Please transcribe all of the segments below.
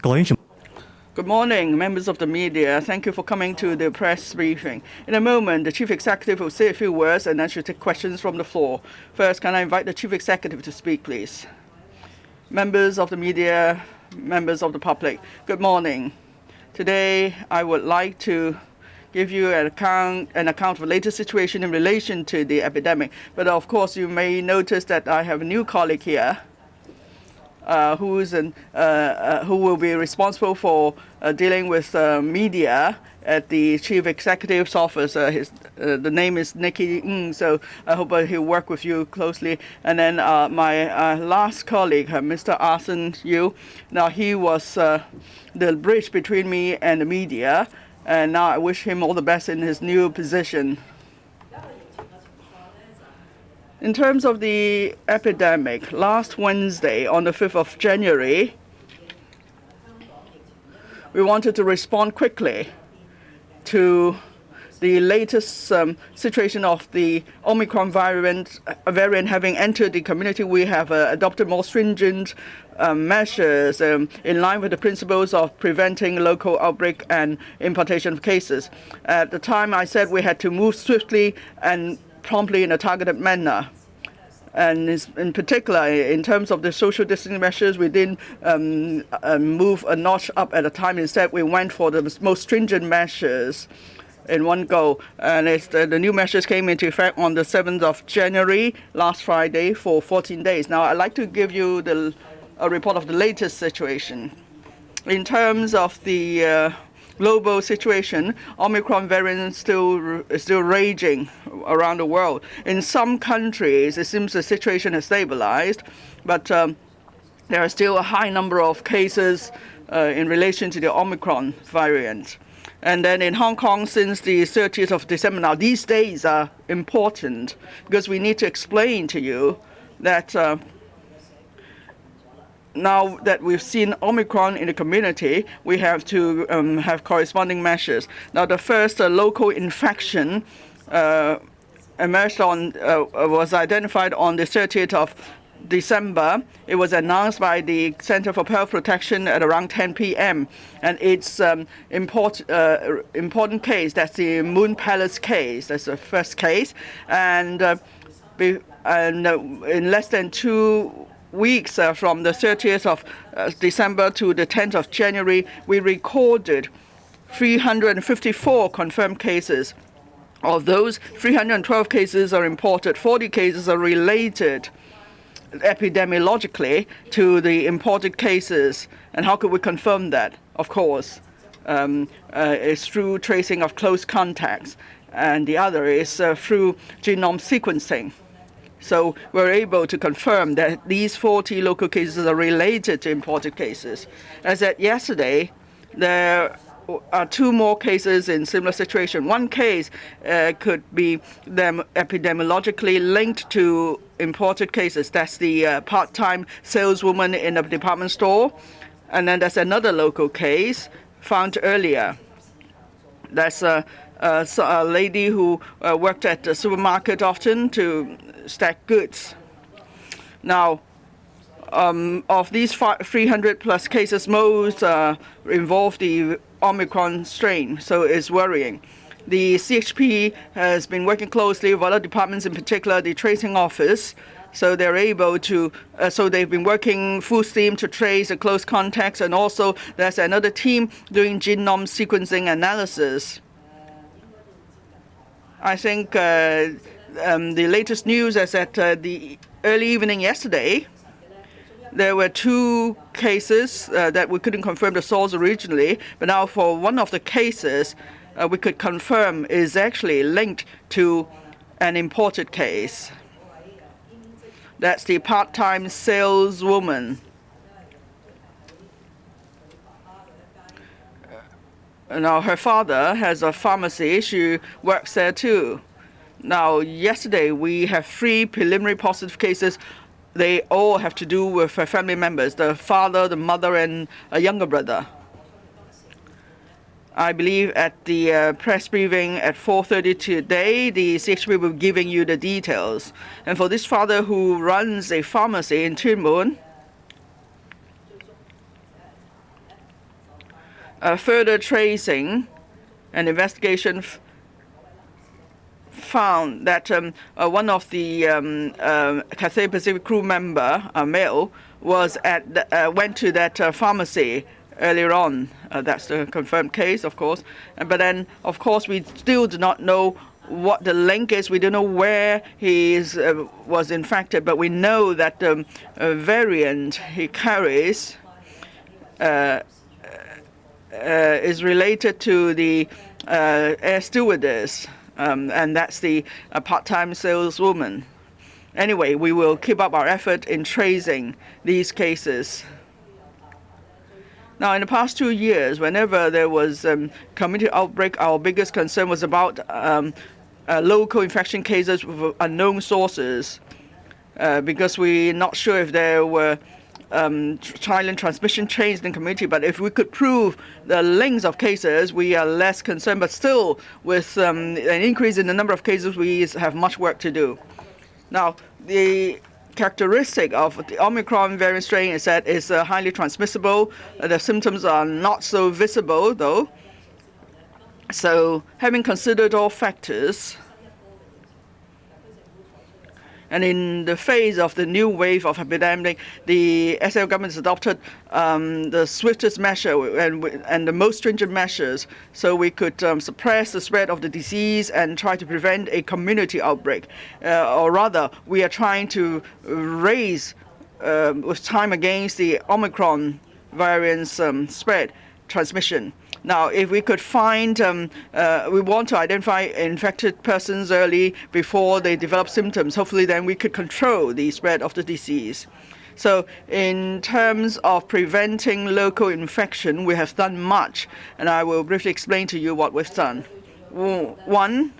Good morning, members of the media. Thank you for coming to the press briefing. In a moment, the Chief Executive will say a few words and then she'll take questions from the floor. First, can I invite the Chief Executive to speak, please? Members of the media, members of the public, good morning. Today, I would like to give you an account of the latest situation in relation to the epidemic. But of course, you may notice that I have a new colleague here who will be responsible for dealing with media at the Chief Executive's office. The name is Nicky Ng, so I hope he'll work with you closely. And then my last colleague, Mr. Arsen Yu. Now, he was the bridge between me and the media, and now I wish him all the best in his new position. In terms of the epidemic, last Wednesday, on the 5th of January, we wanted to respond quickly to the latest situation of the Omicron variant having entered the community. We have adopted more stringent measures in line with the principles of preventing local outbreak and importation of cases. At the time, I said we had to move swiftly and promptly in a targeted manner. And in particular, in terms of the social distancing measures, we didn't move a notch up at a time. Instead, we went for the most stringent measures in one go. And the new measures came into effect on the 7th of January, last Friday, for 14 days. Now, I'd like to give you a report of the latest situation. In terms of the global situation, Omicron variant is still raging around the world. In some countries, it seems the situation has stabilized, but there are still a high number of cases in relation to the Omicron variant. And then in Hong Kong, since the 30th of December, now these days are important because we need to explain to you that now that we've seen Omicron in the community, we have to have corresponding measures. Now, the first local infection was identified on the 30th of December. It was announced by the Center for Health Protection at around 10 p.m. And it's important case. That's the Moon Palace case. That's the first case. And in less than 2 weeks from the 30th of December to the 10th of January, we recorded 354 confirmed cases. Of those, 312 cases are imported, 40 cases are related epidemiologically to the imported cases. And how could we confirm that? Of course, it's through tracing of close contacts, and the other is through genome sequencing. So we're able to confirm that these 40 local cases are related to imported cases. As at yesterday, there are 2 more cases in similar situation. One case could be them epidemiologically linked to imported cases. That's the part-time saleswoman in a department store. And then there's another local case found earlier. That's a lady who worked at the supermarket often to stack goods. Now, of these 300 plus cases, most involve the Omicron strain, so it's worrying. The CHP has been working closely with other departments, in particular the tracing office, so they're able to, so they've been working full steam to trace the close contacts, and also there's another team doing genome sequencing analysis. I think the latest news is that the early evening yesterday, there were 2 cases that we couldn't confirm the source originally, but now for one of the cases, we could confirm is actually linked to an imported case. That's the part-time saleswoman. Now, her father has a pharmacy. She works there too. Now, yesterday, we have 3 preliminary positive cases. They all have to do with her family members, the father, the mother, and a younger brother. I believe at the press briefing at 4:30 today, the CHP will be giving you the details. And for this father who runs a pharmacy in Tuen Mun, further tracing and investigation found that one of the Cathay Pacific crew member, a male, was went to that pharmacy earlier on. That's the confirmed case, of course. But then, of course, we still do not know what the link is. We don't know where he was infected, but we know that the variant he carries is related to the air stewardess, and that's the part-time saleswoman. Anyway, we will keep up our effort in tracing these cases. Now, in the past 2 years, whenever there was community outbreak, our biggest concern was about local infection cases with unknown sources, because we're not sure if there were silent transmission chains in the community. But if we could prove the links of cases, we are less concerned. But still, with an increase in the number of cases, we have much work to do. Now, the characteristic of the Omicron variant strain is that it's highly transmissible. The symptoms are not so visible, though. So, having considered all factors, and in the face of the new wave of epidemic, the SAO government has adopted the swiftest measure and the most stringent measures so we could suppress the spread of the disease and try to prevent a community outbreak. Or rather, we are trying to raise with time against the Omicron variant's spread, transmission. Now, if we could find, we want to identify infected persons early before they develop symptoms. Hopefully, then we could control the spread of the disease. So, in terms of preventing local infection, we have done much, and I will briefly explain to you what we've done. One,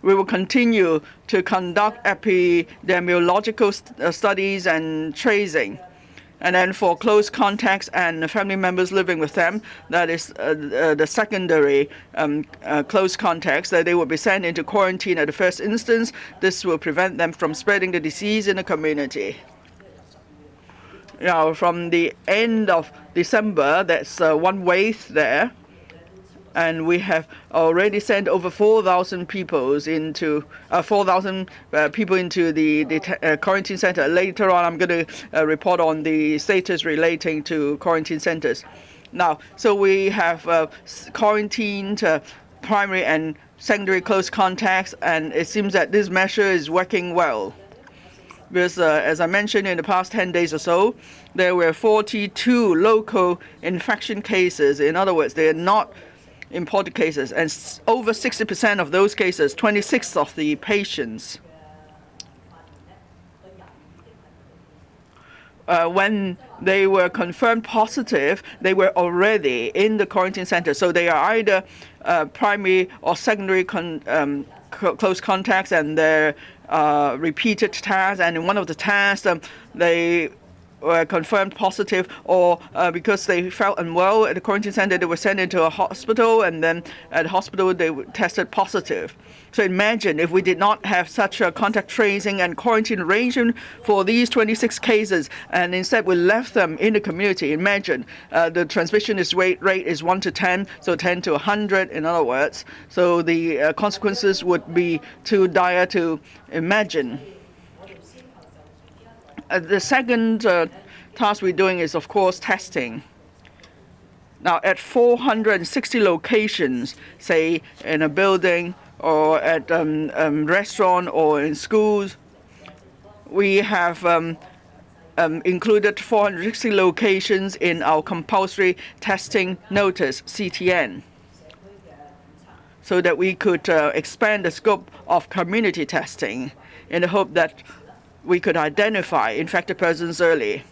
we will continue to conduct epidemiological studies and tracing. And then for close contacts and family members living with them, that is the secondary close contacts, that they will be sent into quarantine at the first instance. This will prevent them from spreading the disease in the community. Now, from the end of December, that's one wave there. And we have already sent over 4,000 people into the quarantine center. Later on, I'm going to report on the status relating to quarantine centers. Now, so we have quarantined primary and secondary close contacts, and it seems that this measure is working well. Because, as I mentioned, in the past 10 days or so, there were 42 local infection cases. In other words, they are not imported cases, and over 60% of those cases, 26 of the patients, when they were confirmed positive, they were already in the quarantine center. So they are either primary or secondary close contacts, and they're repeated tests. And in one of the tests, they were confirmed positive, or because they felt unwell at the quarantine center, they were sent into a hospital, and then at the hospital they were tested positive. So imagine if we did not have such a contact tracing and quarantine arrangement for these 26 cases, and instead we left them in the community. Imagine the transmission rate is 1 to 10, so 10 to 100 in other words. So the consequences would be too dire to imagine. The second task we're doing is, of course, testing. Now, at 460 locations, say in a building or at a restaurant or in schools, we have included 460 locations in our compulsory testing notice, CTN, so that we could expand the scope of community testing in the hope that we could identify infected persons early.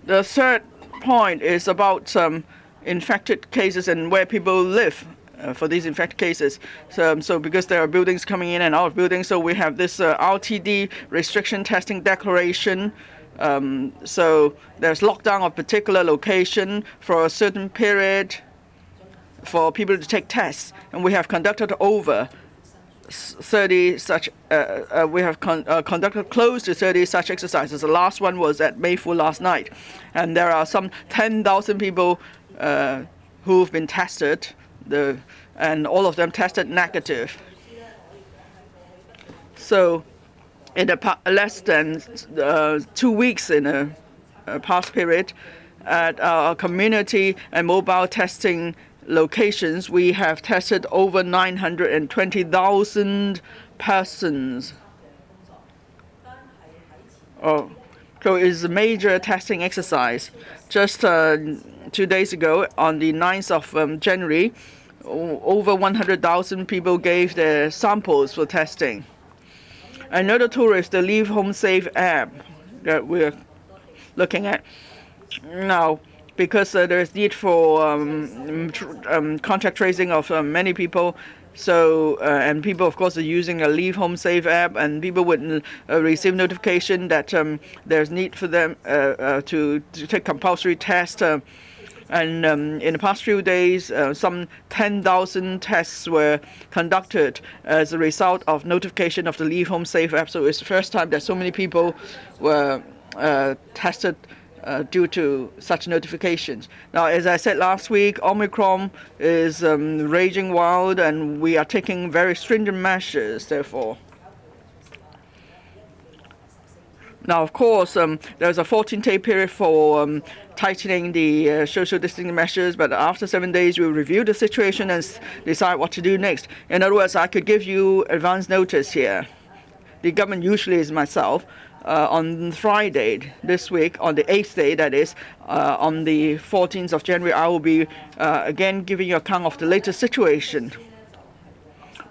The third point is about infected cases and where people live for these infected cases. So because there are buildings coming in and out of buildings, so we have this RTD restriction testing declaration. So there's lockdown of particular location for a certain period for people to take tests. And we have conducted over 30 such. We have conducted close to 30 such exercises. The last one was at Mayfu last night, and there are some 10,000 people who've been tested, and all of them tested negative. So, in less than 2 weeks in a past period, at our community and mobile testing locations, we have tested over 920,000 persons. So it's a major testing exercise. Just 2 days ago, on the 9th of January, over 100,000 people gave their samples for testing. Another tool is the Leave Home Safe app that we're looking at now, because there is need for contact tracing of many people. So and people, of course, are using a Leave Home Safe app, and people would receive notification that there's need for them to take compulsory test. And in the past few days, some 10,000 tests were conducted as a result of notification of the Leave Home Safe app. So it's the first time that so many people were tested due to such notifications. Now, as I said last week, Omicron is raging wild, and we are taking very stringent measures, therefore. Now, of course, there's a 14-day period for tightening the social distancing measures, but after 7 days, we'll review the situation and decide what to do next. In other words, I could give you advance notice here. The government usually is myself. On Friday this week, on the 8th day, that is, on the 14th of January, I will be again giving you account of the latest situation.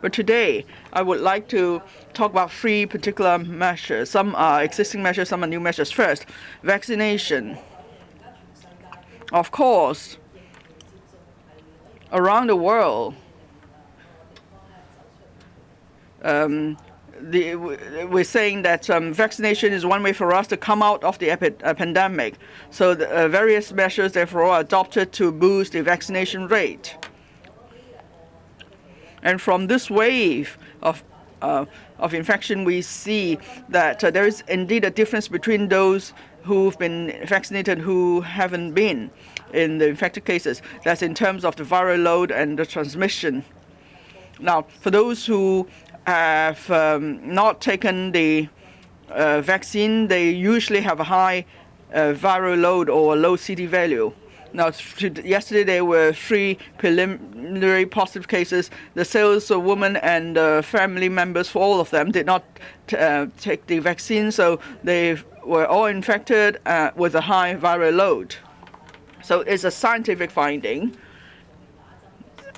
But today, I would like to talk about 3 particular measures. Some are existing measures, some are new measures. First, vaccination. Of course, around the world, we're saying that vaccination is one way for us to come out of the pandemic. So the various measures, therefore, are adopted to boost the vaccination rate. And from this wave of infection, we see that there is indeed a difference between those who've been vaccinated and who haven't been in the infected cases. That's in terms of the viral load and the transmission. Now, for those who have not taken the vaccine, they usually have a high viral load or a low CT value. Now, yesterday there were 3 preliminary positive cases. The saleswoman and family members for all of them did not take the vaccine, so they were all infected with a high viral load. So it's a scientific finding,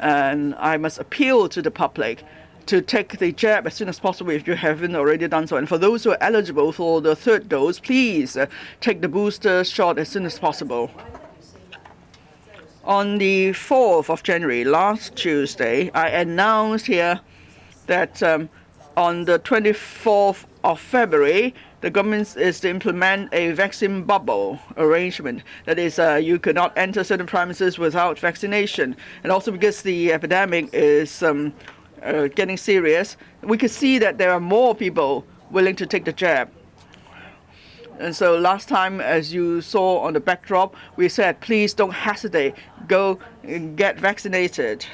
and I must appeal to the public to take the jab as soon as possible if you haven't already done so. And for those who are eligible for the 3rd dose, please take the booster shot as soon as possible. On the 4th of January, last Tuesday, I announced here that on the 24th of February, the government is to implement a vaccine bubble arrangement. That is, you could not enter certain premises without vaccination. And also because the epidemic is getting serious, we could see that there are more people willing to take the jab. And so last time, as you saw on the backdrop, we said, please don't hesitate, go and get vaccinated.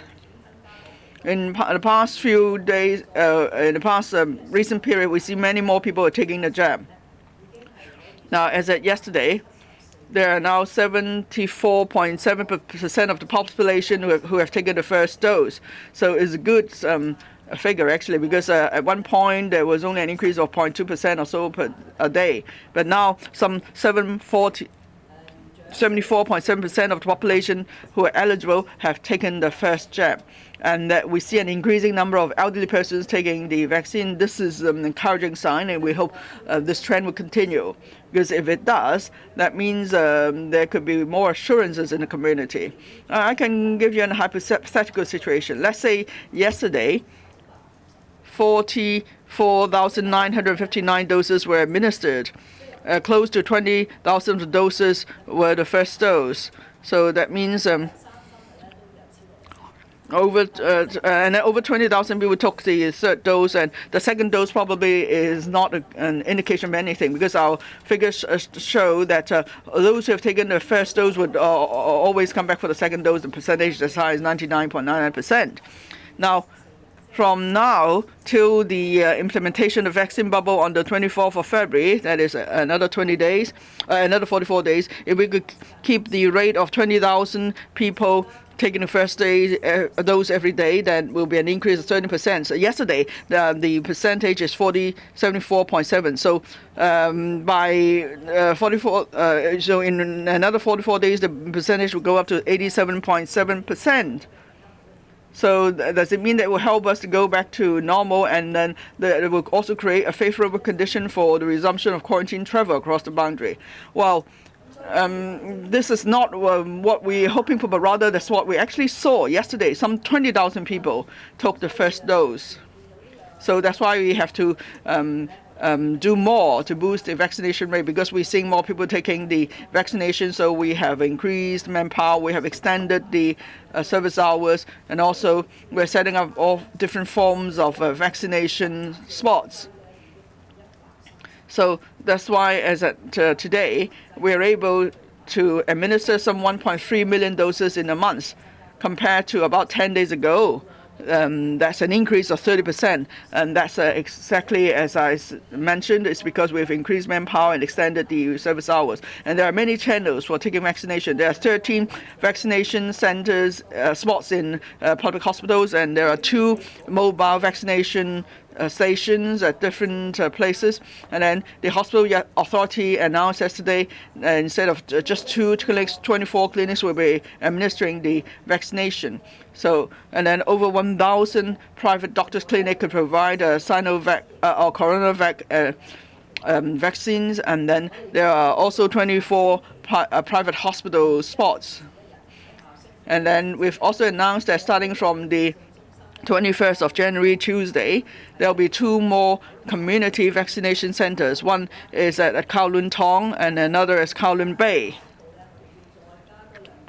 In the past few days, in the past recent period, we see many more people are taking the jab. Now, as at yesterday, there are now 74.7% of the population who have taken the first dose. So it's a good figure, actually, because at one point there was only an increase of 0.2% or so per day. But now some 74.7% of the population who are eligible have taken the first jab. And that we see an increasing number of elderly persons taking the vaccine. This is an encouraging sign, and we hope this trend will continue. Because if it does, that means there could be more assurances in the community. I can give you a hypothetical situation. Let's say yesterday, 44,959 doses were administered. Close to 20,000 doses were the first dose. So that means over 20,000 people took the third dose, and the second dose probably is not an indication of anything, because our figures show that those who have taken the first dose would always come back for the second dose. The percentage is as high as 99.99%. Now, from now till the implementation of vaccine bubble on the 24th of February, that is another 20 days, another 44 days, if we could keep the rate of 20,000 people taking the first dose every day, then will be an increase of 30%. So yesterday, the percentage is 74.7. So by 44, so in another 44 days, the percentage will go up to 87.7%. So does it mean that it will help us to go back to normal, and then it will also create a favorable condition for the resumption of quarantine travel across the boundary? Well, this is not what we're hoping for, but rather that's what we actually saw yesterday. Some 20,000 people took the first dose. So that's why we have to do more to boost the vaccination rate, because we're seeing more people taking the vaccination. So we have increased manpower, we have extended the service hours, and also we're setting up all different forms of vaccination spots. So that's why, as at today, we're able to administer some 1.3 million doses in a month, compared to about 10 days ago. That's an increase of 30%, and that's exactly as I mentioned. It's because we've increased manpower and extended the service hours. And there are many channels for taking vaccination. There are 13 vaccination centers, spots in public hospitals, and there are 2 mobile vaccination stations at different places. And then the hospital authority announced yesterday, instead of just 2 clinics, 24 clinics will be administering the vaccination. So, and then over 1,000 private doctors' clinics could provide Sinovac or CoronaVac vaccines, and then there are also 24 private hospital spots. And then we've also announced that starting from the 21st of January, Tuesday, there'll be 2 more community vaccination centers. One is at Kowloon Tong, and another is Kowloon Bay.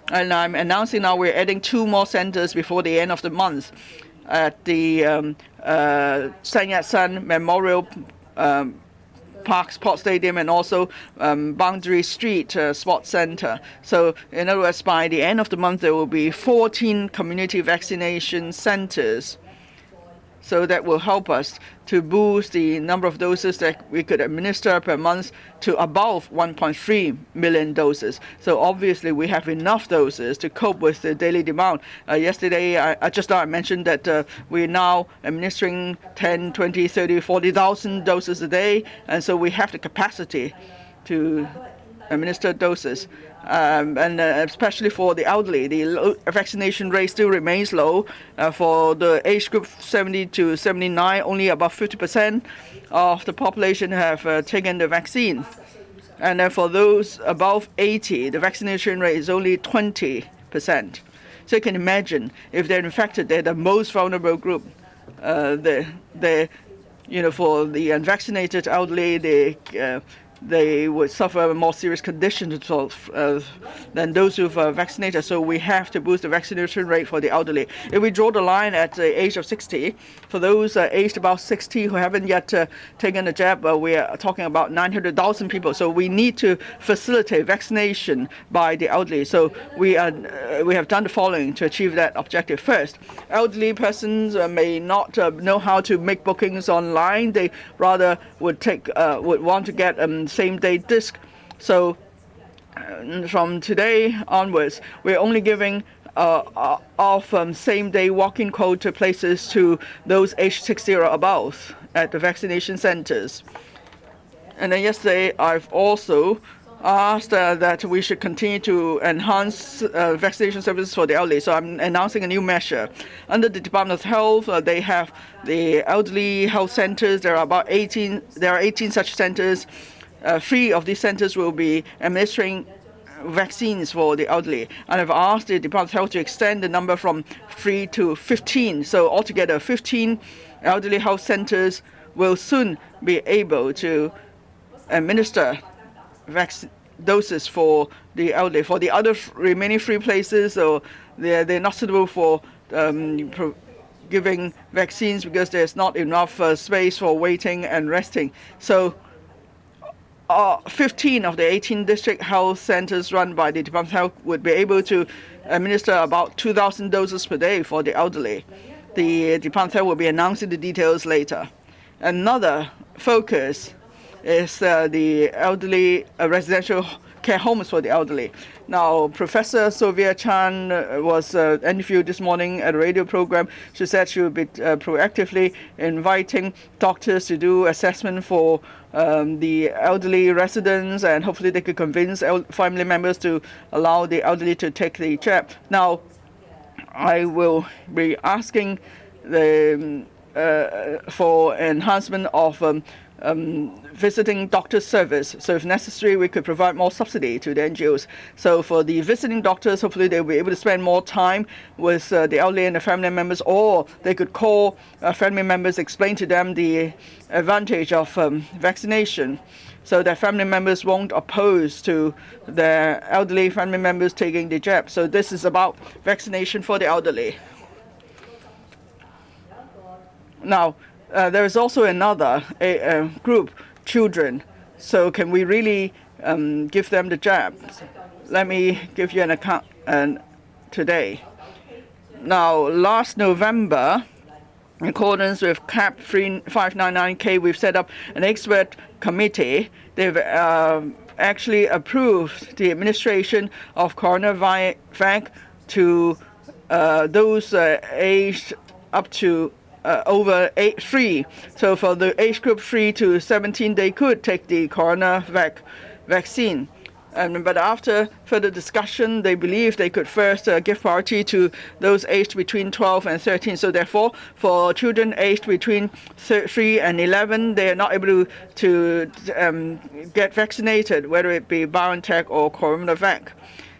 And I'm announcing now we're adding 2 more centers before the end of the month at the San Yat-sen Memorial Park Sports Stadium, and also Boundary Street Sports Center. So in other words, by the end of the month, there will be 14 community vaccination centers. So that will help us to boost the number of doses that we could administer per month to above 1.3 million doses. So obviously we have enough doses to cope with the daily demand. Yesterday, I mentioned that we're now administering 10, 20, 30, 40,000 doses a day, and so we have the capacity to administer doses. And especially for the elderly, the vaccination rate still remains low. For the age group 70 to 79, only about 50% of the population have taken the vaccine. And then for those above 80, the vaccination rate is only 20%. So you can imagine, if they're infected, they're the most vulnerable group. For the unvaccinated elderly, they would suffer more serious conditions than those who've vaccinated. So we have to boost the vaccination rate for the elderly. If we draw the line at the age of 60, for those aged about 60 who haven't yet taken the jab, we are talking about 900,000 people. So we need to facilitate vaccination by the elderly. So we have done the following to achieve that objective. First, elderly persons may not know how to make bookings online. They rather would want to get same-day disc. So from today onwards, we're only giving same-day walk-in code to places to those aged 60 or above at the vaccination centers. And then yesterday, I've also asked that we should continue to enhance vaccination services for the elderly. So I'm announcing a new measure. Under the Department of Health, they have the elderly health centers. There are 18 such centers. 3 of these centers will be administering vaccines for the elderly. And I've asked the Department of Health to extend the number from 3 to 15. So altogether, 15 elderly health centers will soon be able to administer doses for the elderly. For the other remaining 3 places, they're not suitable for giving vaccines because there's not enough space for waiting and resting. So 15 of the 18 district health centers run by the Department of Health would be able to administer about 2,000 doses per day for the elderly. The Department of Health will be announcing the details later. Another focus is the elderly residential care homes for the elderly. Now, Professor Sylvia Chan was interviewed this morning at a radio program. She said she would be proactively inviting doctors to do assessment for the elderly residents, and hopefully they could convince family members to allow the elderly to take the jab. Now, I will be asking for enhancement of visiting doctor service. So if necessary, we could provide more subsidy to the NGOs. So for the visiting doctors, hopefully they'll be able to spend more time with the elderly and the family members, or they could call family members, explain to them the advantage of vaccination, so that family members won't oppose to their elderly family members taking the jab. So this is about vaccination for the elderly. Now, there is also another group, children. So can we really give them the jab? Let me give you an account today. Now, last November, in accordance with CAP 599K, we've set up an expert committee. They've actually approved the administration of coronavac to those aged up to over 3. So for the age group 3 to 17, they could take the coronavac vaccine. But after further discussion, they believe they could first give priority to those aged between 12 and 13. So therefore, for children aged between 3 and 11, they are not able to get vaccinated, whether it be BioNTech or coronavac.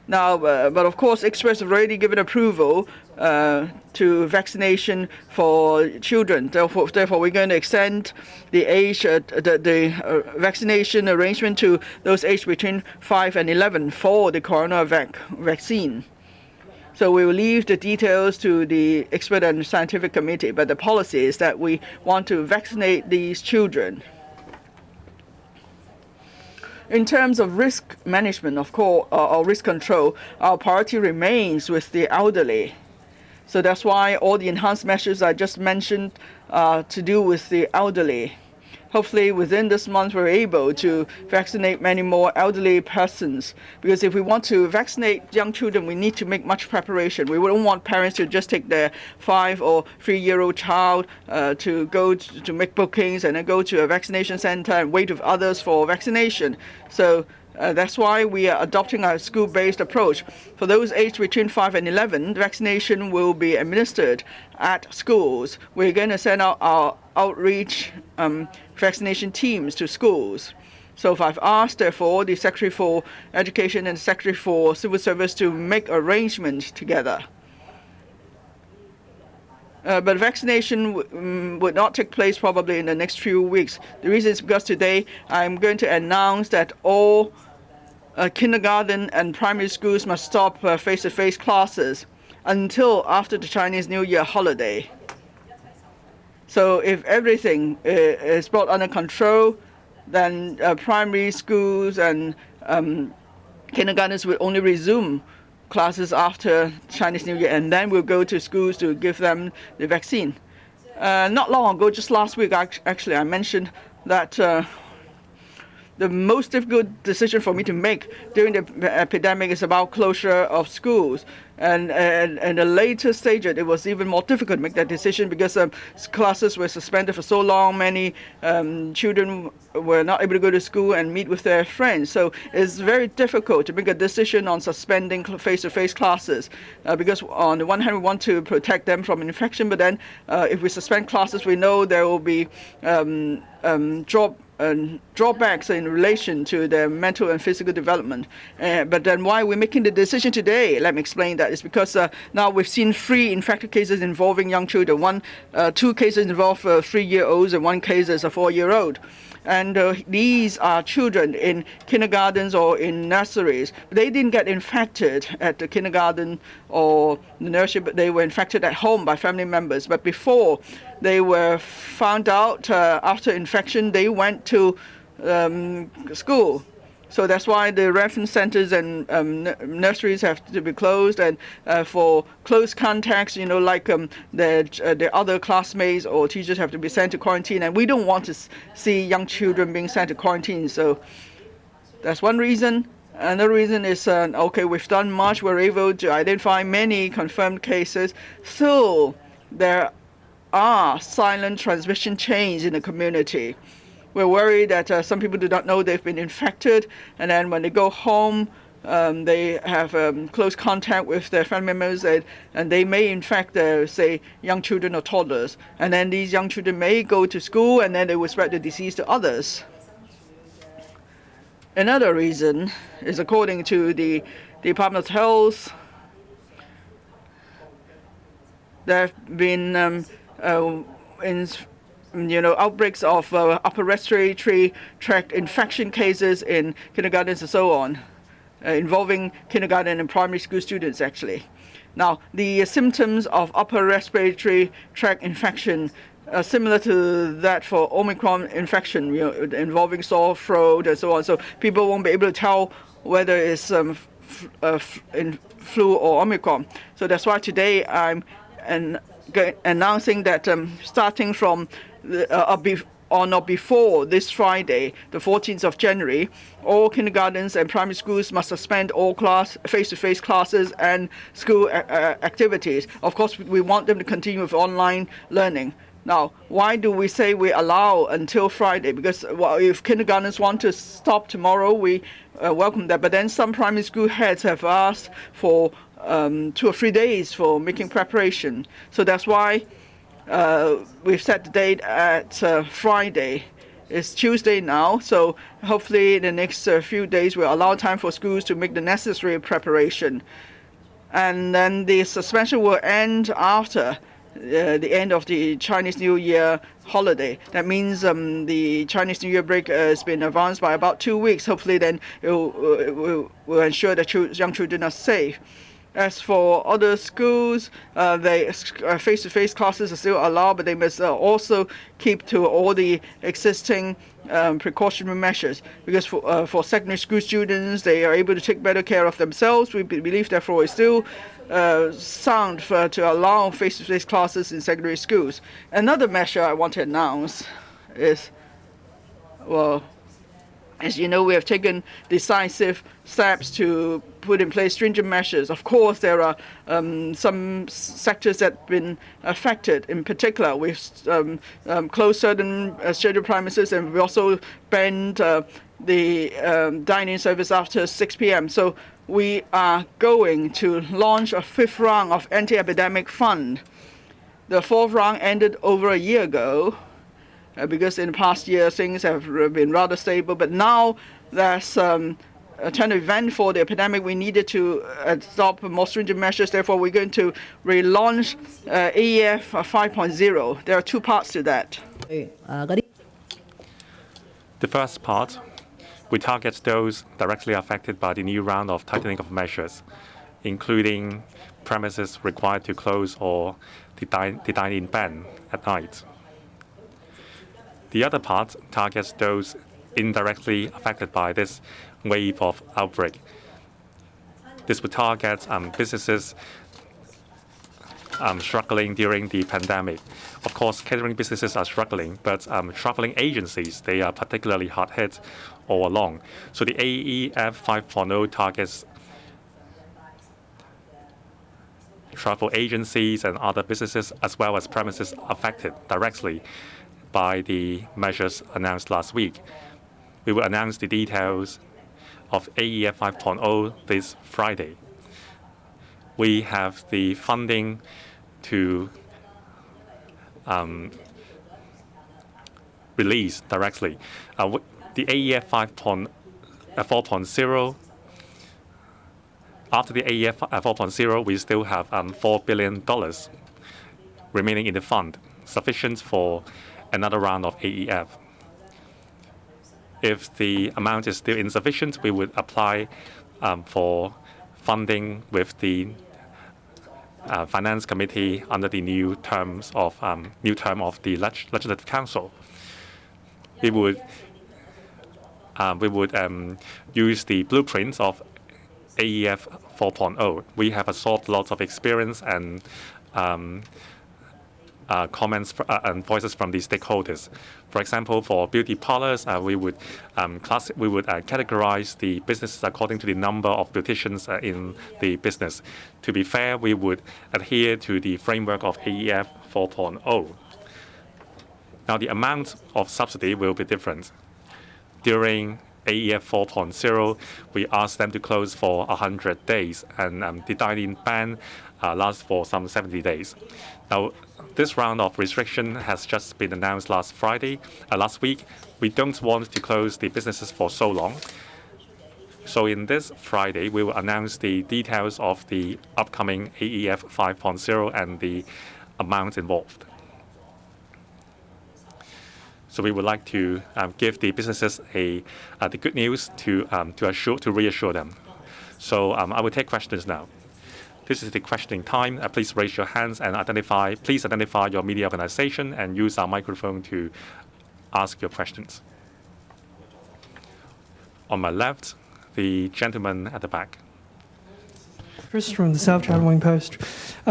Now, but of course, experts have already given approval to vaccination for children. Therefore, we're going to extend the age, the vaccination arrangement to those aged between 5 and 11 for the coronavac vaccine. So we will leave the details to the expert and scientific committee, but the policy is that we want to vaccinate these children. In terms of risk management, of course, or risk control, our priority remains with the elderly. So that's why all the enhanced measures I just mentioned are to do with the elderly. Hopefully within this month we're able to vaccinate many more elderly persons, because if we want to vaccinate young children, we need to make much preparation. We wouldn't want parents to just take their 5 or 3-year-old child to go to make bookings and then go to a vaccination center and wait with others for vaccination. So that's why we are adopting a school-based approach. For those aged between 5 and 11, vaccination will be administered at schools. We're going to send out our outreach vaccination teams to schools. So I've asked, therefore, the Secretary for Education and the Secretary for Civil Service to make arrangements together. But vaccination would not take place probably in the next few weeks. The reason is because today I'm going to announce that all kindergarten and primary schools must stop face-to-face classes until after the Chinese New Year holiday. So if everything is brought under control, then primary schools and kindergartens will only resume classes after Chinese New Year, and then we'll go to schools to give them the vaccine. Not long ago, just last week, actually, I mentioned that the most difficult decision for me to make during the epidemic is about closure of schools. And the later stage, it was even more difficult to make that decision because classes were suspended for so long. Many children were not able to go to school and meet with their friends. So it's very difficult to make a decision on suspending face-to-face classes because on the one hand, we want to protect them from infection, but then if we suspend classes, we know there will be drawbacks in relation to their mental and physical development. But then why are we making the decision today? Let me explain that. that is because now we've seen 3 infected cases involving young children. 2 cases involve 3-year-olds and 1 case is a 4-year-old. And these are children in kindergartens or in nurseries. They didn't get infected at the kindergarten or the nursery, but they were infected at home by family members. But before they were found out after infection, they went to school. So that's why the reference centers and nurseries have to be closed, and for close contacts, like the other classmates or teachers have to be sent to quarantine, and we don't want to see young children being sent to quarantine. So that's one reason. Another reason is, okay, we've done much. We're able to identify many confirmed cases. So there are silent transmission chains in the community. We're worried that some people do not know they've been infected, and then when they go home, they have close contact with their family members, and they may infect, say, young children or toddlers. And then these young children may go to school, and then they will spread the disease to others. Another reason is, according to the Department of Health, there have been outbreaks of upper respiratory tract infection cases in kindergartens and so on, involving kindergarten and primary school students, actually. Now, the symptoms of upper respiratory tract infection are similar to that for Omicron infection, involving sore throat and so on. So people won't be able to tell whether it's in flu or Omicron. So that's why today I'm announcing that starting from on or before this Friday, the 14th of January, all kindergartens and primary schools must suspend all face-to-face classes and school activities. Of course, we want them to continue with online learning. Now, why do we say we allow until Friday? Because if kindergartens want to stop tomorrow, we welcome that. But then some primary school heads have asked for 2 or 3 days for making preparation. So that's why we've set the date at Friday. It's Tuesday now, so hopefully in the next few days we'll allow time for schools to make the necessary preparation. And then the suspension will end after the end of the Chinese New Year holiday. That means the Chinese New Year break has been advanced by about 2 weeks. Hopefully then it will ensure that young children are safe. As for other schools, face-to-face classes are still allowed, but they must also keep to all the existing precautionary measures. Because for secondary school students, they are able to take better care of themselves. We believe, therefore, it's still sound to allow face-to-face classes in secondary schools. Another measure I want to announce is, well, as you know, we have taken decisive steps to put in place stringent measures. Of course, there are some sectors that have been affected. In particular, we've closed certain scheduled premises, and we also banned the dining service after 6 p.m. So we are going to launch a 5th round of anti-epidemic fund. The 4th round ended over a year ago, because in the past year things have been rather stable. But now there's a turn of event for the epidemic. We needed to adopt more stringent measures. Therefore, we're going to relaunch AEF 5.0. There are 2 parts to that. The first part, we target those directly affected by the new round of tightening of measures, including premises required to close or the dine-in ban at night. The other part targets those indirectly affected by this wave of outbreak. This would target businesses struggling during the pandemic. Of course, catering businesses are struggling, but traveling agencies, they are particularly hard hit all along. So the AEF 5.0 targets travel agencies and other businesses, as well as premises affected directly by the measures announced last week. We will announce the details of AEF 5.0 this Friday. We have the funding to release directly. The AEF 4.0 after the AEF 4.0, we still have $4 billion remaining in the fund, sufficient for another round of AEF. If the amount is still insufficient, we would apply for funding with the Finance Committee under the new term of the Legislative Council. We would use the blueprints of AEF 4.0. We have absorbed lots of experience and comments and voices from the stakeholders. For example, for beauty parlors, we would categorize the businesses according to the number of beauticians in the business. To be fair, we would adhere to the framework of AEF 4.0. Now, the amount of subsidy will be different. During AEF 4.0, we asked them to close for 100 days, and the dine-in ban lasts for some 70 days. Now, this round of restriction has just been announced last week. We don't want to close the businesses for so long. So in this Friday, we will announce the details of the upcoming AEF 5.0 and the amount involved. So we would like to give the businesses the good news to reassure them. So I will take questions now. This is the questioning time. Please raise your hands and please identify your media organization and use our microphone to ask your questions. On my left, the gentleman at the back. Chris from the South China Morning Post.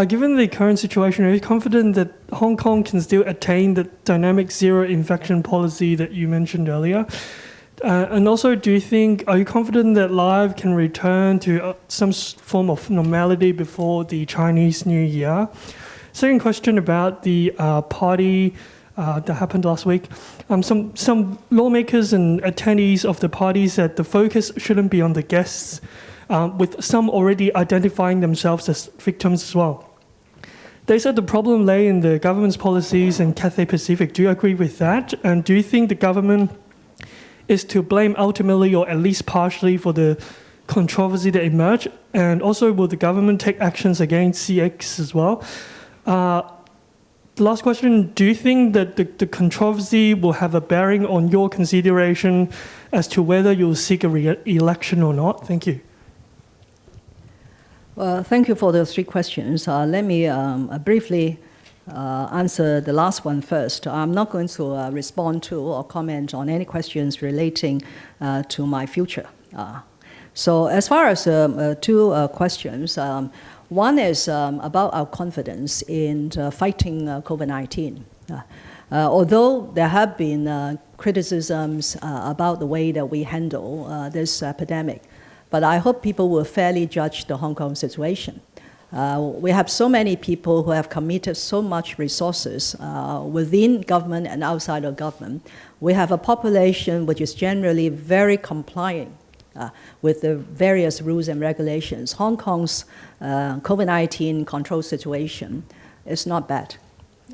Given the current situation, are you confident that Hong Kong can still attain the dynamic zero infection policy that you mentioned earlier? And also, are you confident that life can return to some form of normality before the Chinese New Year? Second question about the party that happened last week. Some lawmakers and attendees of the party said the focus shouldn't be on the guests, with some already identifying themselves as victims as well. They said the problem lay in the government's policies in Cathay Pacific. Do you agree with that? And do you think the government is to blame ultimately or at least partially for the controversy that emerged? And also, will the government take actions against CX as well? The last question, do you think that the controversy will have a bearing on your consideration as to whether you'll seek a re-election or not? Thank you. Well, thank you for those three questions. Let me briefly answer the last one first. I'm not going to respond to or comment on any questions relating to my future. So as far as two questions, one is about our confidence in fighting COVID-19. Although there have been criticisms about the way that we handle this epidemic, but I hope people will fairly judge the Hong Kong situation. We have so many people who have committed so much resources within government and outside of government. We have a population which is generally very compliant with the various rules and regulations. Hong Kong's COVID-19 control situation is not bad.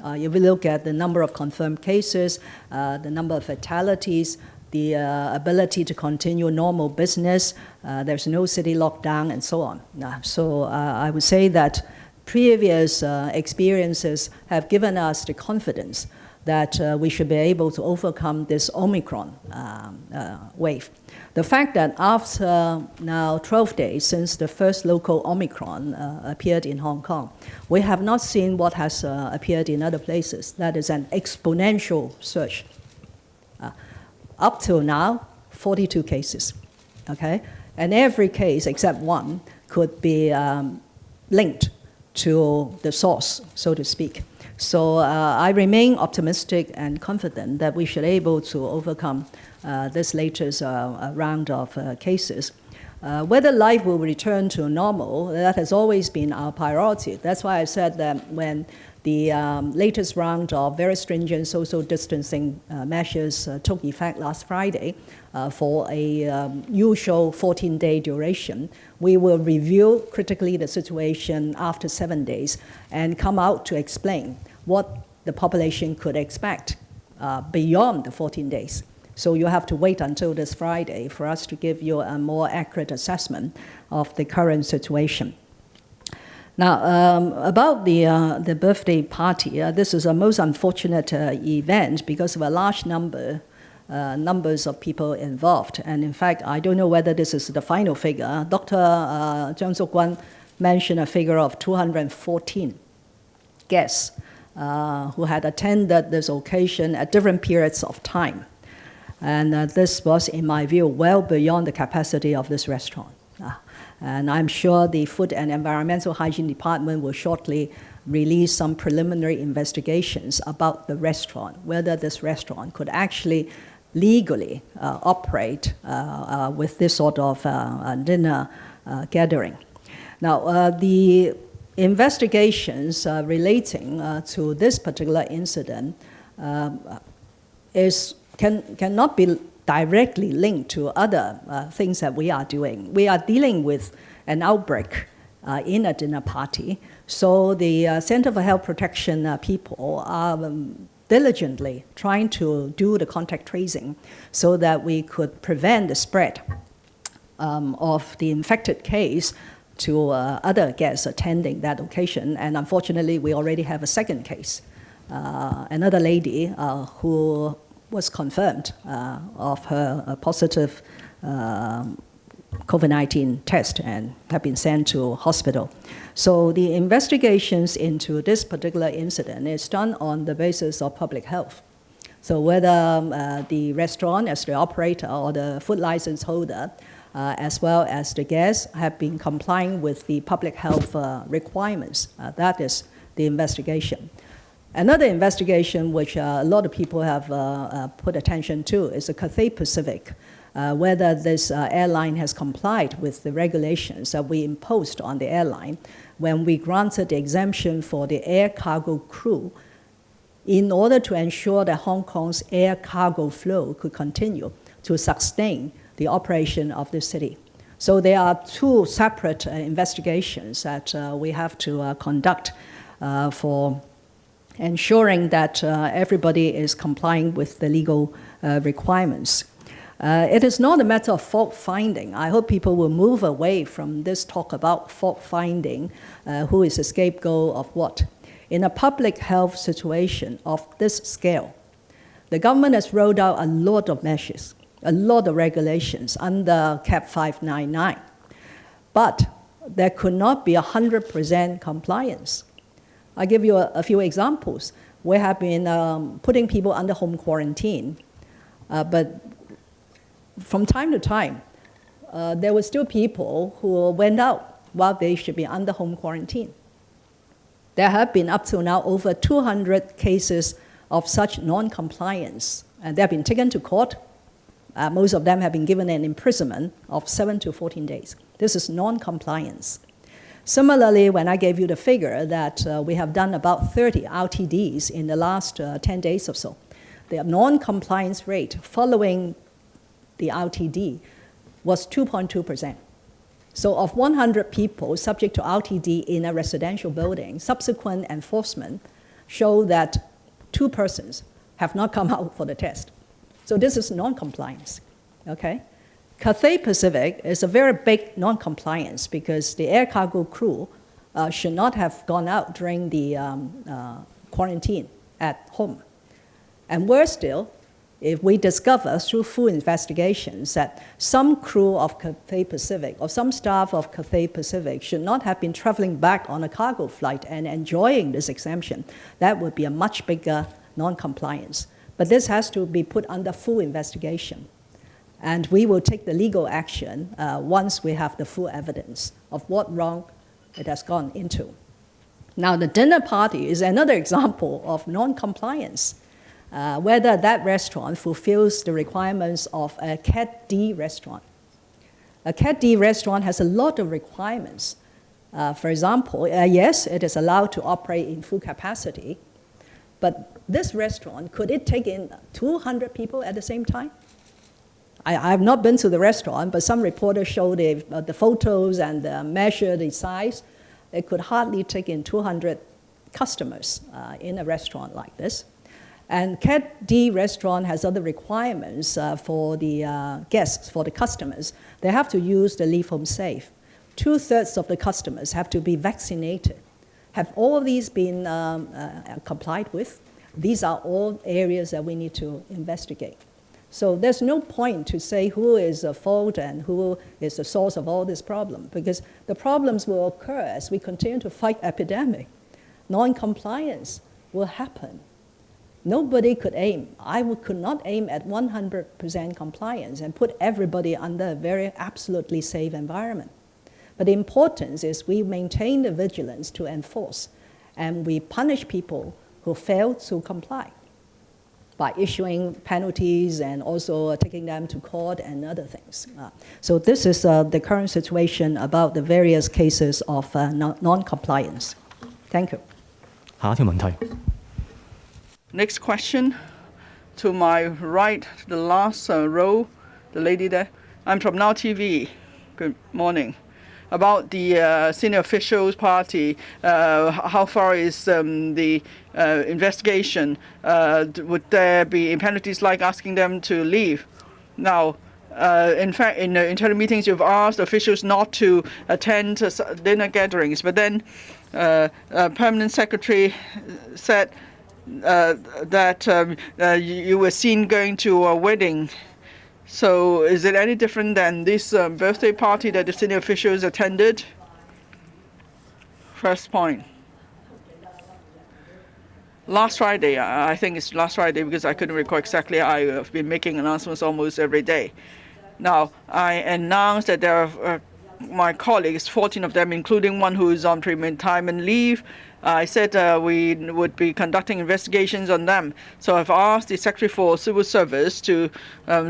If we look at the number of confirmed cases, the number of fatalities, the ability to continue normal business, there's no city lockdown, and so on. So I would say that previous experiences have given us the confidence that we should be able to overcome this Omicron wave. The fact that after now 12 days since the first local Omicron appeared in Hong Kong, we have not seen what has appeared in other places. That is an exponential surge. Up till now, 42 cases, okay? And every case except one could be linked to the source, so to speak. So I remain optimistic and confident that we should be able to overcome this latest round of cases. Whether life will return to normal, that has always been our priority. That's why I said that when the latest round of very stringent social distancing measures took effect last Friday for a usual 14-day duration, we will review critically the situation after 7 days and come out to explain what the population could expect beyond the 14 days. So you have to wait until this Friday for us to give you a more accurate assessment of the current situation. Now, about the birthday party, this is a most unfortunate event because of a large numbers of people involved. And in fact, I don't know whether this is the final figure. Dr. Zhang Zhokguan mentioned a figure of 214 guests who had attended this occasion at different periods of time. And this was, in my view, well beyond the capacity of this restaurant. And I'm sure the Food and Environmental Hygiene Department will shortly release some preliminary investigations about the restaurant, whether this restaurant could actually legally operate with this sort of dinner gathering. Now, the investigations relating to this particular incident cannot be directly linked to other things that we are doing. We are dealing with an outbreak in a dinner party, so the Center for Health Protection people are diligently trying to do the contact tracing so that we could prevent the spread of the infected case to other guests attending that occasion. And unfortunately, we already have a second case, another lady who was confirmed of her positive COVID-19 test and have been sent to hospital. So the investigations into this particular incident is done on the basis of public health. So whether the restaurant as the operator or the food license holder, as well as the guests, have been complying with the public health requirements, that is the investigation. Another investigation which a lot of people have put attention to is the Cathay Pacific, whether this airline has complied with the regulations that we imposed on the airline when we granted the exemption for the air cargo crew in order to ensure that Hong Kong's air cargo flow could continue to sustain the operation of the city. So there are two separate investigations that we have to conduct for ensuring that everybody is complying with the legal requirements. It is not a matter of fault finding. I hope people will move away from this talk about fault finding, who is the scapegoat of what. In a public health situation of this scale, the government has rolled out a lot of measures, a lot of regulations under CAP 599. But there could not be 100% compliance. I'll give you a few examples. We have been putting people under home quarantine, but from time to time, there were still people who went out while they should be under home quarantine. There have been up till now over 200 cases of such non-compliance, and they have been taken to court. Most of them have been given an imprisonment of 7 to 14 days. This is non-compliance. Similarly, when I gave you the figure that we have done about 30 RTDs in the last 10 days or so, the non-compliance rate following the RTD was 2.2%. So of 100 people subject to RTD in a residential building, subsequent enforcement show that 2 persons have not come out for the test. So this is non-compliance, okay? Cathay Pacific is a very big non-compliance because the air cargo crew should not have gone out during the quarantine at home. And worse still, if we discover through full investigations that some crew of Cathay Pacific or some staff of Cathay Pacific should not have been traveling back on a cargo flight and enjoying this exemption, that would be a much bigger non-compliance. But this has to be put under full investigation. And we will take the legal action once we have the full evidence of what wrong it has gone into. Now, the dinner party is another example of non-compliance. Whether that restaurant fulfills the requirements of a Cat D restaurant. A Cat D restaurant has a lot of requirements. For example, yes, it is allowed to operate in full capacity, but this restaurant, could it take in 200 people at the same time? I have not been to the restaurant, but some reporters show the photos and measure the size. It could hardly take in 200 customers in a restaurant like this. And Cat D restaurant has other requirements for the guests, for the customers. They have to use the Leave Home Safe. 2/3 of the customers have to be vaccinated. Have all of these been complied with? These are all areas that we need to investigate. So there's no point to say who is at fault and who is the source of all this problem, because the problems will occur as we continue to fight epidemic. Non-compliance will happen. Nobody could aim. Could not aim at 100% compliance and put everybody under a very absolutely safe environment. But the importance is we maintain the vigilance to enforce, and we punish people who fail to comply by issuing penalties and also taking them to court and other things. So this is the current situation about the various cases of non-compliance. Thank you. 下一條問題。 Next question, to my right, the last row, the lady there. I'm from Now TV. Good morning. About the senior officials party, how far is the investigation? Would there be penalties like asking them to leave? Now, in fact, in internal meetings, you've asked officials not to attend dinner gatherings, but then Permanent Secretary said that you were seen going to a wedding. So is it any different than this birthday party that the senior officials attended? First point. Last Friday, I think it's last Friday because I couldn't recall exactly. I have been making announcements almost every day. Now, I announced that there are my colleagues, 14 of them, including one who is on retirement leave. I said we would be conducting investigations on them. So I've asked the Secretary for Civil Service to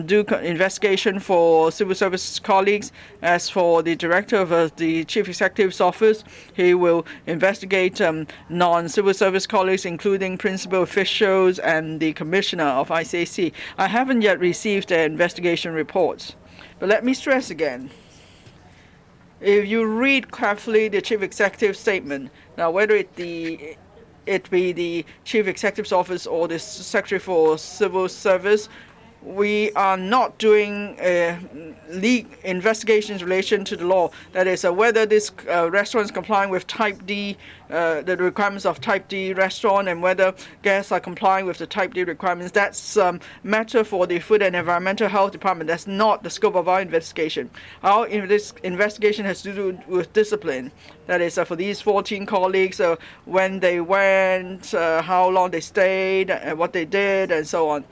do investigation for civil service colleagues. As for the Director of the Chief Executive's Office, he will investigate non-civil service colleagues, including principal officials and the Commissioner of ICAC. I haven't yet received their investigation reports. But let me stress again. If you read carefully the Chief Executive's statement, now whether it be the Chief Executive's Office or the Secretary for Civil Service, we are not doing investigations in relation to the law. That is, whether this restaurant is complying with Type D, the requirements of Type D restaurant, and whether guests are complying with the Type D requirements. That's matter for the Food and Environmental Health Department. That's not the scope of our investigation. Our investigation has to do with discipline. That is, for these 14 colleagues, when they went, how long they stayed, what they did, and so on.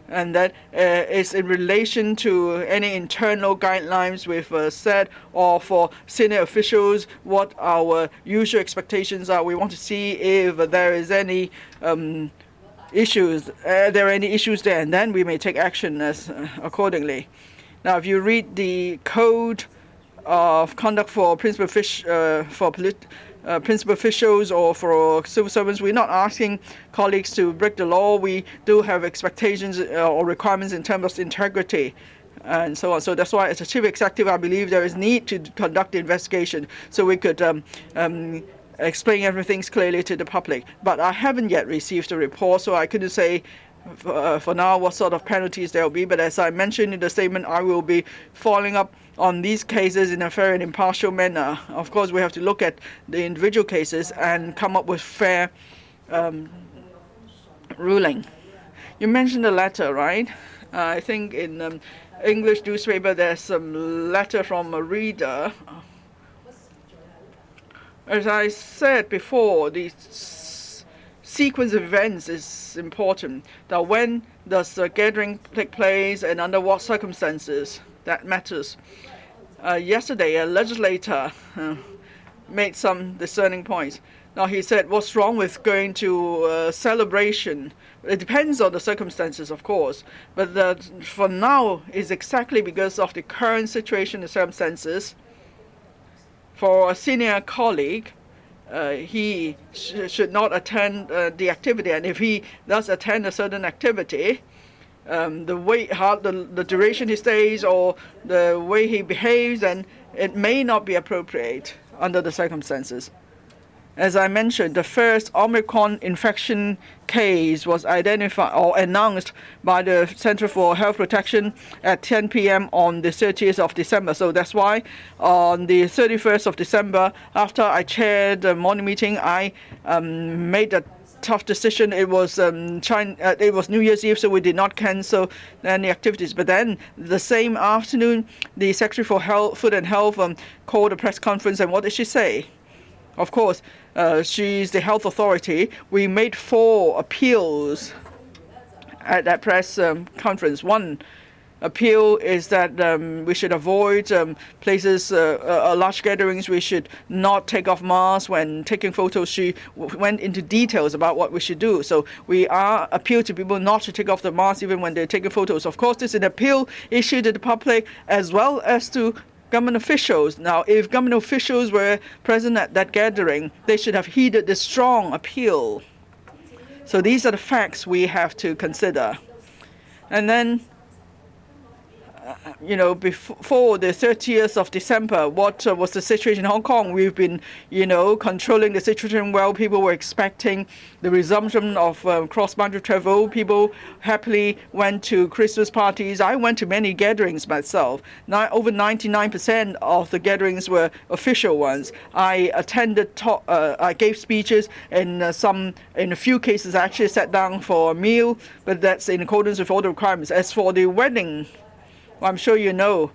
And that is in relation to any internal guidelines we've set, or for senior officials, what our usual expectations are. We want to see if there is any issues, there, and then we may take action accordingly. Now, if you read the code of conduct for principal officials or for civil servants, we're not asking colleagues to break the law. We do have expectations or requirements in terms of integrity and so on. So that's why, as a Chief Executive, I believe there is need to conduct the investigation so we could explain everything clearly to the public. But I haven't yet received a report, so I couldn't say for now what sort of penalties there will be. But as I mentioned in the statement, I will be following up on these cases in a fair and impartial manner. Of course, we have to look at the individual cases and come up with fair ruling. You mentioned the letter, right? I think in English newspaper there's some letter from a reader. As I said before, the sequence of events is important. Now, when does the gathering take place and under what circumstances? That matters. Yesterday, a legislator made some discerning points. Now, he said, what's wrong with going to a celebration? It depends on the circumstances, of course. But for now, it's exactly because of the current situation and circumstances. For a senior colleague, he should not attend the activity. And if he does attend a certain activity, the duration he stays or the way he behaves, then it may not be appropriate under the circumstances. As I mentioned, the first Omicron infection case was identified or announced by the Center for Health Protection at 10 p.m. on the 30th of December. So that's why on the 31st of December, after I chaired the morning meeting, I made a tough decision. It was it was New Year's Eve, so we did not cancel any activities. But then the same afternoon, the Secretary for Food and Health called a press conference, and what did she say? Of course, she's the health authority. We made 4 appeals at that press conference. One appeal is that we should avoid places, large gatherings. We should not take off masks when taking photos. She went into details about what we should do. So we are appeal to people not to take off the mask even when they're taking photos. Of course, this is an appeal issued to the public as well as to government officials. Now, if government officials were present at that gathering, they should have heeded this strong appeal. So these are the facts we have to consider. And then, before the 30th of December, what was the situation in Hong Kong? We've been, controlling the situation well. People were expecting the resumption of cross-boundary travel. People happily went to Christmas parties. I went to many gatherings myself. Over 99% of the gatherings were official ones. I attended, I gave speeches, and in a few cases, I actually sat down for a meal, but that's in accordance with all the requirements. As for the wedding, I'm sure you know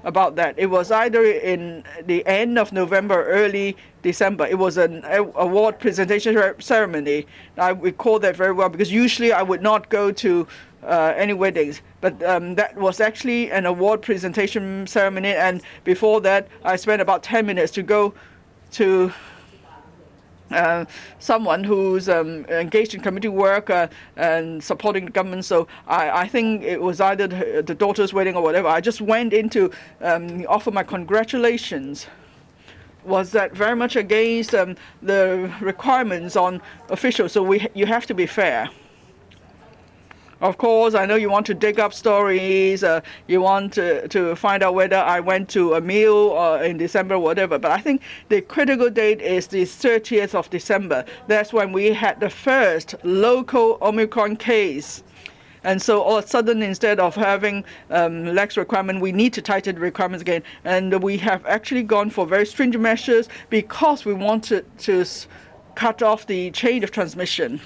about that. It was either in the end of November, early December. It was an award presentation ceremony. I recall that very well because usually I would not go to any weddings. But that was actually an award presentation ceremony. And before that, I spent about 10 minutes to go to someone who's engaged in community work and supporting the government. So I think it was either the daughter's wedding or whatever. I just went in to offer my congratulations. Was that very much against the requirements on officials? So you have to be fair. Of course, I know you want to dig up stories, you want to find out whether I went to a meal in December or whatever, but I think the critical date is the 30th of December. That's when we had the first local Omicron case. And so all of a sudden, instead of having lax requirement, we need to tighten the requirements again. And we have actually gone for very stringent measures because we wanted to cut off the chain of transmission.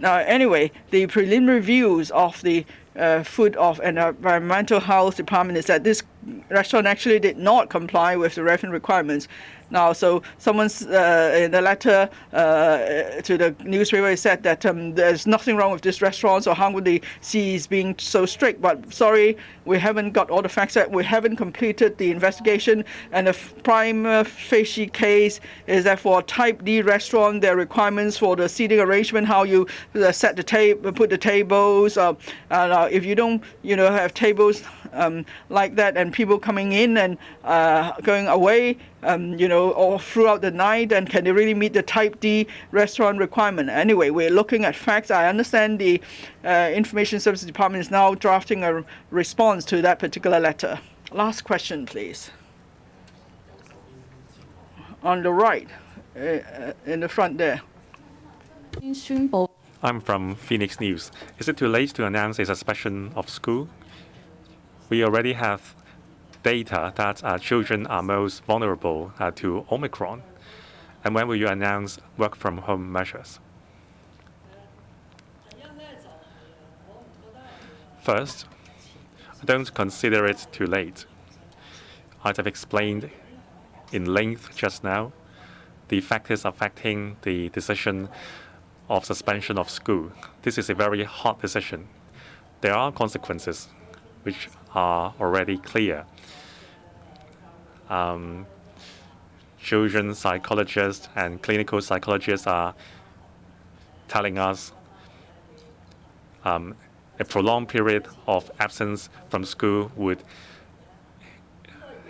Now, anyway, the preliminary reviews of the Food and Environmental Health Department is that this restaurant actually did not comply with the relevant requirements. Now, so someone's in the letter to the newspaper said that there's nothing wrong with this restaurant, so how would the CEs being so strict? But sorry, we haven't got all the facts yet. We haven't completed the investigation, and the prima facie case is that for Type D restaurant, there are requirements for the seating arrangement, how you set the table, put the tables. If you don't, have tables like that, and people coming in and going away, or throughout the night, and can they really meet the Type D restaurant requirement? Anyway, we're looking at facts. I understand the Information Services Department is now drafting a response to that particular letter. Last question, please. On the right, in the front there. I'm from Phoenix News. Is it too late to announce a suspension of school? We already have data that children are most vulnerable to Omicron. And when will you announce work-from-home measures? First, I don't consider it too late. As I've explained in length just now, the factors affecting the decision of suspension of school. This is a very hard decision. There are consequences which are already clear. Children psychologists and clinical psychologists are telling us a prolonged period of absence from school would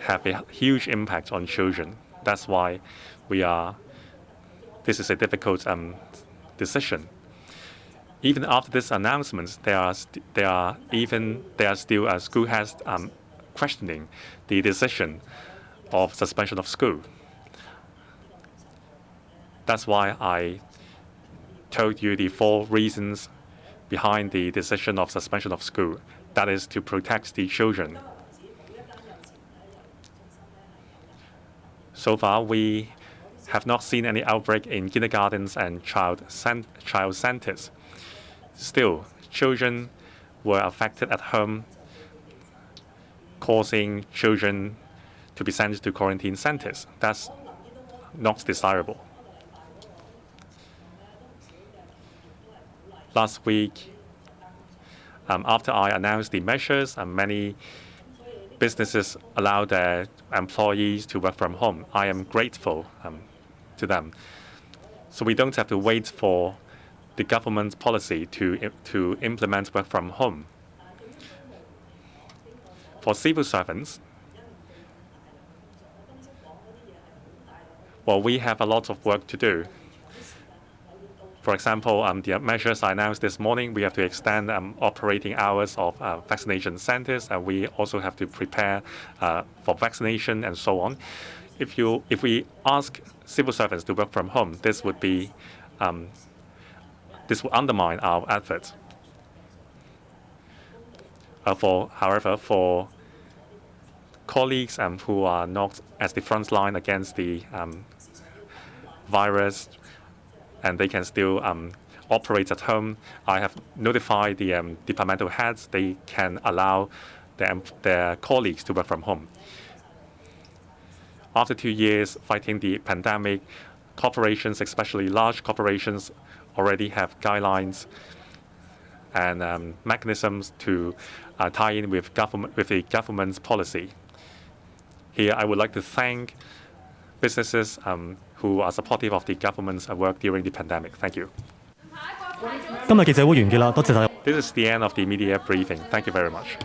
have a huge impact on children. That's why this is a difficult decision. Even after this announcement, there are still school has questioning the decision of suspension of school. That's why I told you the 4 reasons behind the decision of suspension of school. That is to protect the children. So far, we have not seen any outbreak in kindergartens and child centers. Still, children were affected at home, causing children to be sent to quarantine centers. That's not desirable. Last week, after I announced the measures, many businesses allow their employees to work from home. I am grateful to them. So we don't have to wait for the government's policy to implement work from home. For civil servants, well, we have a lot of work to do. For example, the measures I announced this morning, we have to extend operating hours of vaccination centers, and we also have to prepare for vaccination and so on. If we ask civil servants to work from home, this would undermine our efforts. However, for colleagues who are not at the front line against the virus, and they can still operate at home, I have notified the departmental heads they can allow their colleagues to work from home. After 2 years fighting the pandemic, corporations, especially large corporations, already have guidelines and mechanisms to tie in with the government's policy. Here, I would like to thank businesses who are supportive of the government's work during the pandemic. Thank you. 今日記者會完結啦，多謝大家。This is the end of the media briefing. Thank you very much.